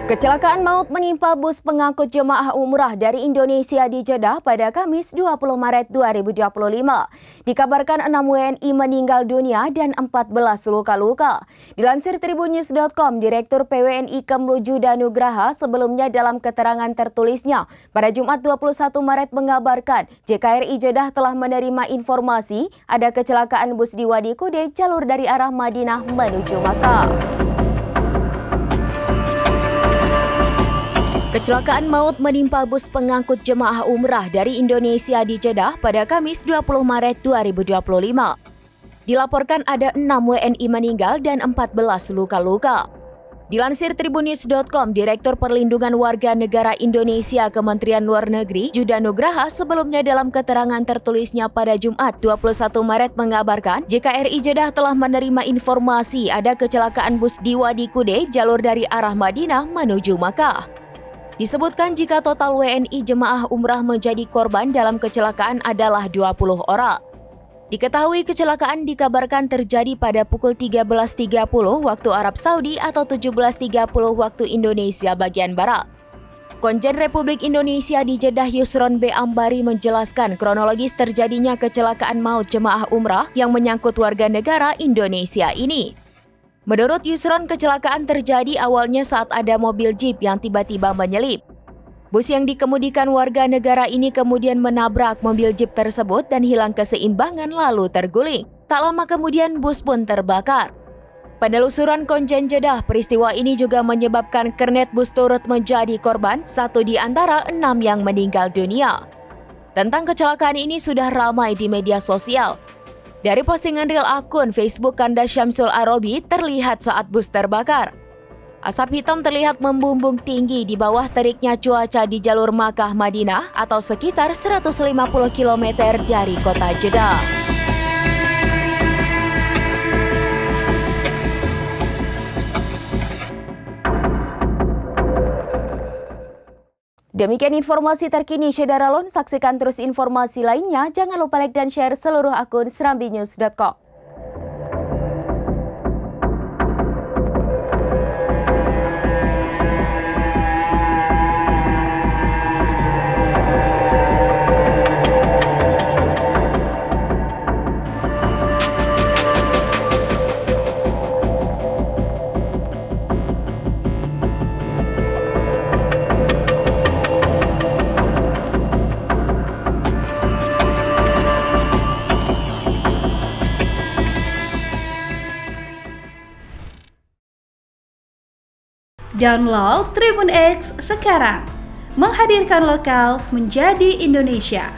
Kecelakaan maut menimpa bus pengangkut jemaah umrah dari Indonesia di Jeddah pada Kamis 20 Maret 2025. Dikabarkan 6 WNI meninggal dunia dan 14 luka-luka. Dilansir tribunnews.com, Direktur PWNI Kemlu Juda Nugraha sebelumnya dalam keterangan tertulisnya pada Jumat 21 Maret mengabarkan JKRI Jeddah telah menerima informasi ada kecelakaan bus di Wadi Kude jalur dari arah Madinah menuju Makkah. Kecelakaan maut menimpa bus pengangkut jemaah umrah dari Indonesia di Jeddah pada Kamis 20 Maret 2025. Dilaporkan ada 6 WNI meninggal dan 14 luka-luka. Dilansir tribunnews.com, Direktur Perlindungan Warga Negara Indonesia Kementerian Luar Negeri Juda Nugraha sebelumnya dalam keterangan tertulisnya pada Jumat 21 Maret mengabarkan JKRI Jeddah telah menerima informasi ada kecelakaan bus di Wadi Kude jalur dari arah Madinah menuju Makkah. Disebutkan jika total WNI jemaah umrah menjadi korban dalam kecelakaan adalah 20 orang. Diketahui kecelakaan dikabarkan terjadi pada pukul 13.30 waktu Arab Saudi atau 17.30 waktu Indonesia bagian Barat. Konjen Republik Indonesia di Jeddah Yusron B. Ambari menjelaskan kronologis terjadinya kecelakaan maut jemaah umrah yang menyangkut warga negara Indonesia ini. Menurut Yusron, kecelakaan terjadi awalnya saat ada mobil jeep yang tiba-tiba menyelip. Bus yang dikemudikan warga negara ini kemudian menabrak mobil jeep tersebut dan hilang keseimbangan lalu terguling. Tak lama kemudian bus pun terbakar. Penelusuran Konjen Jeddah, peristiwa ini juga menyebabkan kernet bus turut menjadi korban, satu di antara 6 yang meninggal dunia. Tentang kecelakaan ini sudah ramai di media sosial. Dari postingan real akun Facebook Kanda Syamsul Arobi terlihat saat bus terbakar. Asap hitam terlihat membumbung tinggi di bawah teriknya cuaca di jalur Makkah Madinah atau sekitar 150 km dari kota Jeddah. Demikian informasi terkini Syedaralon. Saksikan terus informasi lainnya. Jangan lupa like dan share seluruh akun serambinews.com. Download Tribun X sekarang, menghadirkan lokal menjadi Indonesia.